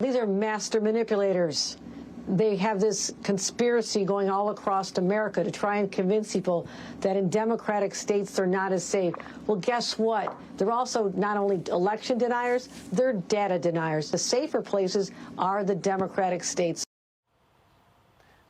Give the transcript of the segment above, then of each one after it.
These are master manipulators. They have this conspiracy going all across America to try and convince people that in democratic states they're not as safe. Well, guess what? They're also not only election deniers, they're data deniers. The safer places are the democratic states.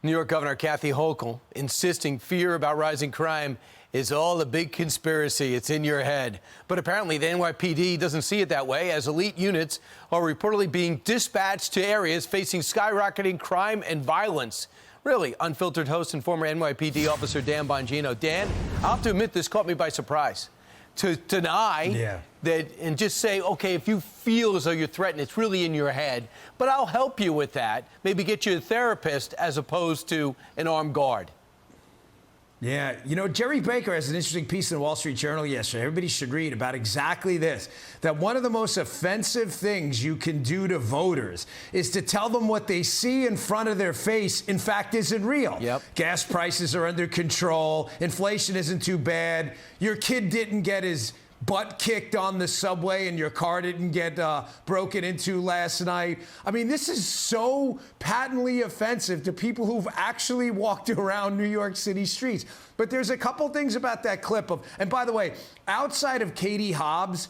New York Governor Kathy Hochul insisting fear about rising crime is all a big conspiracy. It's in your head. But apparently the NYPD doesn't see it that way, as elite units are reportedly being dispatched to areas facing skyrocketing crime and violence. Really, Unfiltered host and former NYPD officer Dan Bongino. Dan, I'll have to admit this caught me by surprise. To deny that and just say, okay, if you feel as though you're threatened, it's really in your head. But I'll help you with that. Maybe get you a therapist as opposed to an armed guard. Yeah, you know, Jerry Baker has an interesting piece in the Wall Street Journal yesterday. Everybody should read about exactly this, that one of the most offensive things you can do to voters is to tell them what they see in front of their face, in fact, isn't real. Gas prices are under control. Inflation isn't too bad. Your kid didn't get his butt kicked on the subway and your car didn't get broken into last night. I mean, this is so patently offensive to people who've actually walked around New York City streets. But there's a couple things about that clip of, and by the way, outside of Katie Hobbs,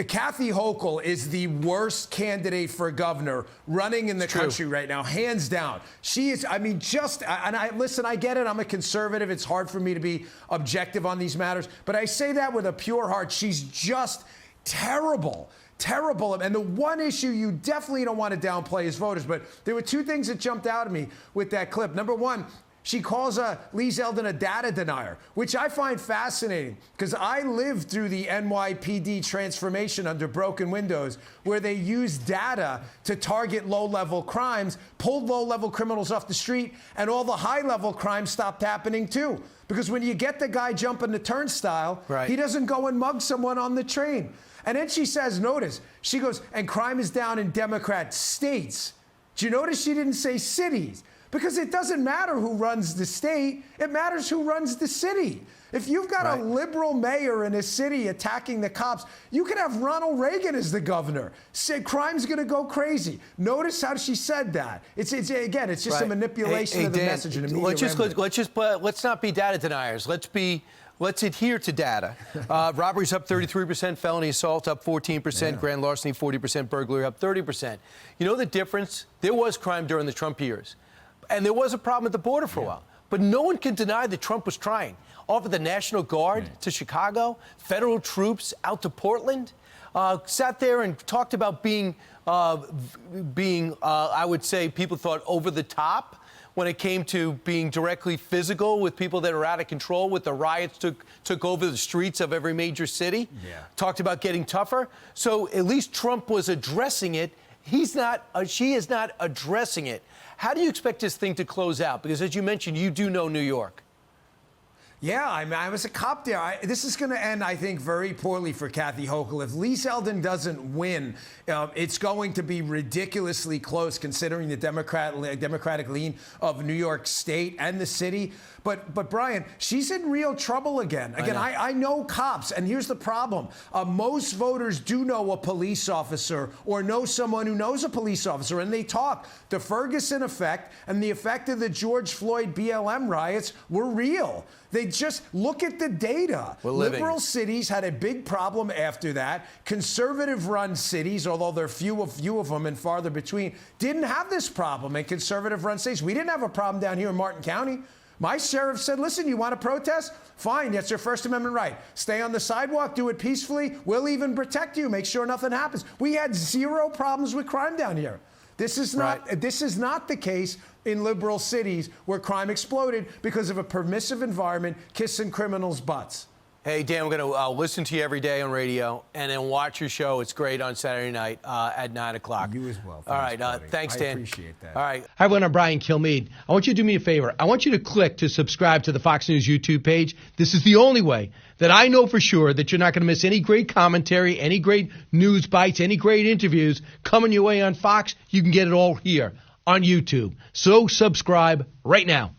Kathy Hochul is the worst candidate for governor running in the country right now, hands down. She is, I mean, listen, I get it. I'm a conservative. It's hard for me to be objective on these matters. But I say that with a pure heart. She's just terrible. Terrible. And the one issue you definitely don't want to downplay is voters. But there were two things that jumped out at me with that clip. Number one, she calls Lee Zeldin a data denier, which I find fascinating because I lived through the NYPD transformation under broken windows where they used data to target low-level crimes, pulled low-level criminals off the street, and all the high-level crimes stopped happening too. Because when you get the guy jumping the turnstile, he doesn't go and mug someone on the train. And then she says, notice, she goes, and crime is down in Democrat states. Do you notice she didn't say cities? Because it doesn't matter who runs the state. It matters who runs the city. If you've got a liberal mayor in a city attacking the cops, you could have Ronald Reagan as the governor. Say crime's going to go crazy. Notice how she said that. It's again, it's just a manipulation of the message in the media. Let's not be data deniers. Let's adhere to data. Robberies up 33%, felony assault up 14%, grand larceny 40%, burglary up 30%. You know the difference? There was crime during the Trump years. And there was a problem at the border for a while. But no one can deny that Trump was trying. Offered the National Guard to Chicago, federal troops out to Portland, sat there and talked about being I would say, people thought over the top when it came to being directly physical with people that are out of control, with the riots took over the streets of every major city. Talked about getting tougher. So at least Trump was addressing it. He's not, she is not addressing it. How do you expect this thing to close out? Because as you mentioned, you do know New York. Yeah, I mean, I was a cop there. This is going to end, I think, very poorly for Kathy Hochul. If Lee Zeldin doesn't win, it's going to be ridiculously close, considering the Democratic lean of New York State and the city. But Brian, she's in real trouble again. I know cops, and here's the problem. Most voters do know a police officer or know someone who knows a police officer, and they talk. The Ferguson effect and the effect of the George Floyd BLM riots were real. They just look at the data. Liberal cities had a big problem after that. Conservative-run cities, although there are few of them and farther between, didn't have this problem. And conservative-run cities, we didn't have a problem down here in Martin County. My sheriff said, listen, you want to protest? Fine, that's your First Amendment right. Stay on the sidewalk, do it peacefully. We'll even protect you, make sure nothing happens. We had zero problems with crime down here. This is not the case in liberal cities where crime exploded because of a permissive environment kissing criminals' butts. Hey, Dan, we're going to listen to you every day on radio and then watch your show. It's great on Saturday night at 9 o'clock. You as well. All right. Thanks, Dan. I appreciate that. All right. Hi, everyone. I'm Brian Kilmeade. I want you to do me a favor. I want you to click to subscribe to the Fox News YouTube page. This is the only way that I know for sure that you're not going to miss any great commentary, any great news bites, any great interviews coming your way on Fox. You can get it all here on YouTube. So subscribe right now.